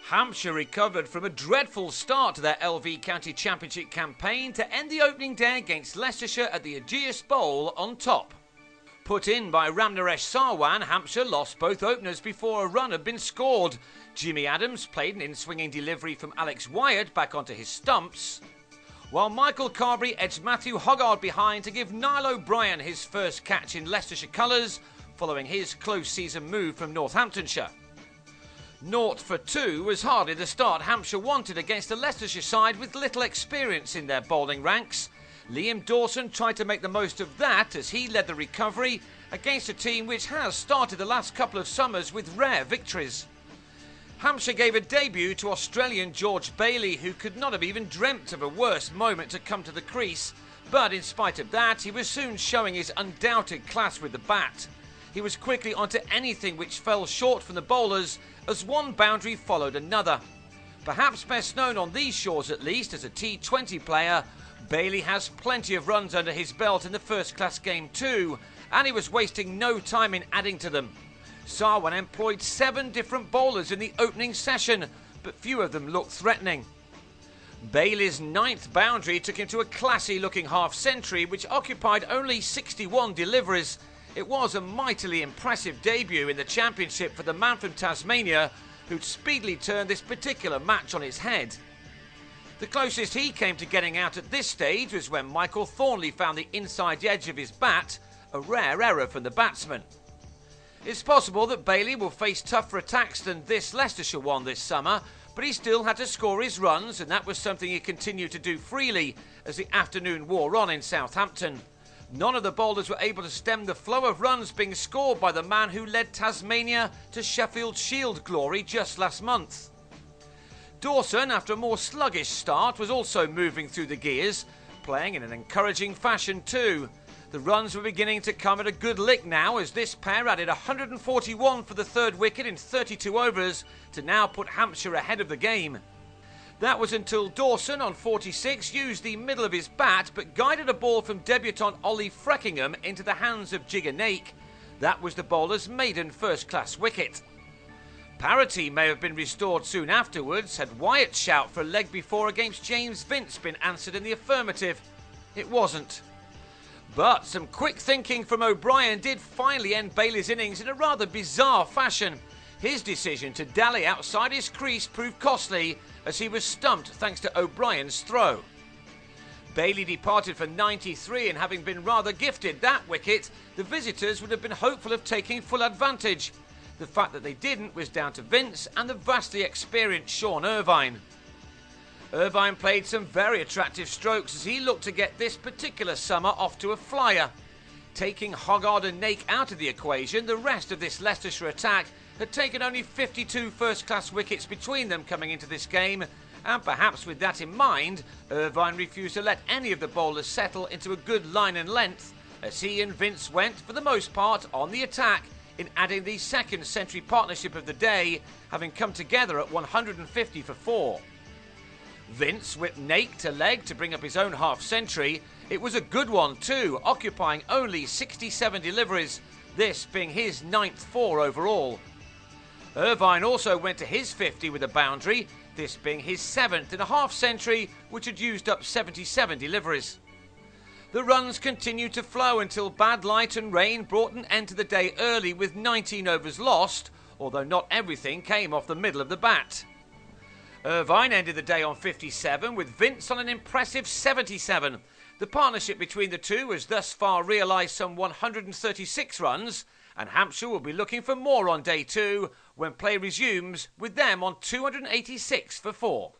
Hampshire recovered from a dreadful start to their LV County Championship campaign to end the opening day against Leicestershire at the Ageas Bowl on top. Put in by Ramnaresh Sarwan, Hampshire lost both openers before a run had been scored. Jimmy Adams played an in-swinging delivery from Alex Wyatt back onto his stumps, while Michael Carberry edged Matthew Hoggard behind to give Niall O'Brien his first catch in Leicestershire colours following his close season move from Northamptonshire. 0 for 2 was hardly the start Hampshire wanted against a Leicestershire side with little experience in their bowling ranks. Liam Dawson tried to make the most of that as he led the recovery against a team which has started the last couple of summers with rare victories. Hampshire gave a debut to Australian George Bailey, who could not have even dreamt of a worse moment to come to the crease, but in spite of that he was soon showing his undoubted class with the bat. He was quickly onto anything which fell short from the bowlers as one boundary followed another. Perhaps best known on these shores at least as a T20 player, Bailey has plenty of runs under his belt in the first-class game too, and he was wasting no time in adding to them. Sarwan employed 7 different bowlers in the opening session, but few of them looked threatening. Bailey's 9th boundary took him to a classy-looking half-century which occupied only 61 deliveries. It was a mightily impressive debut in the championship for the man from Tasmania, who'd speedily turned this particular match on its head. The closest he came to getting out at this stage was when Michael Thornley found the inside edge of his bat, a rare error from the batsman. It's possible that Bailey will face tougher attacks than this Leicestershire one this summer, but he still had to score his runs, and that was something he continued to do freely as the afternoon wore on in Southampton. None of the bowlers were able to stem the flow of runs being scored by the man who led Tasmania to Sheffield Shield glory just last month. Dawson, after a more sluggish start, was also moving through the gears, playing in an encouraging fashion too. The runs were beginning to come at a good lick now as this pair added 141 for the third wicket in 32 overs to now put Hampshire ahead of the game. That was until Dawson on 46 used the middle of his bat but guided a ball from debutant Ollie Freckingham into the hands of Jigger Naik. That was the bowler's maiden first-class wicket. Parity may have been restored soon afterwards had Wyatt's shout for a leg before against James Vince been answered in the affirmative. It wasn't. But some quick thinking from O'Brien did finally end Bailey's innings in a rather bizarre fashion. His decision to dally outside his crease proved costly as he was stumped thanks to O'Brien's throw. Bailey departed for 93 and having been rather gifted that wicket, the visitors would have been hopeful of taking full advantage. The fact that they didn't was down to Vince and the vastly experienced Sean Irvine. Irvine played some very attractive strokes as he looked to get this particular summer off to a flyer. Taking Hoggard and Naik out of the equation, the rest of this Leicestershire attack had taken only 52 first-class wickets between them coming into this game, and perhaps with that in mind, Irvine refused to let any of the bowlers settle into a good line and length, as he and Vince went, for the most part, on the attack in adding the second century partnership of the day, having come together at 150 for 4. Vince whipped Naik to leg to bring up his own half-century. It was a good one too, occupying only 67 deliveries, this being his 9th 4 overall. Irvine also went to his 50 with a boundary, this being his 7th in a half-century which had used up 77 deliveries. The runs continued to flow until bad light and rain brought an end to the day early with 19 overs lost, although not everything came off the middle of the bat. Irvine ended the day on 57 with Vince on an impressive 77. The partnership between the two has thus far realised some 136 runs, and Hampshire will be looking for more on day 2 when play resumes with them on 286 for 4.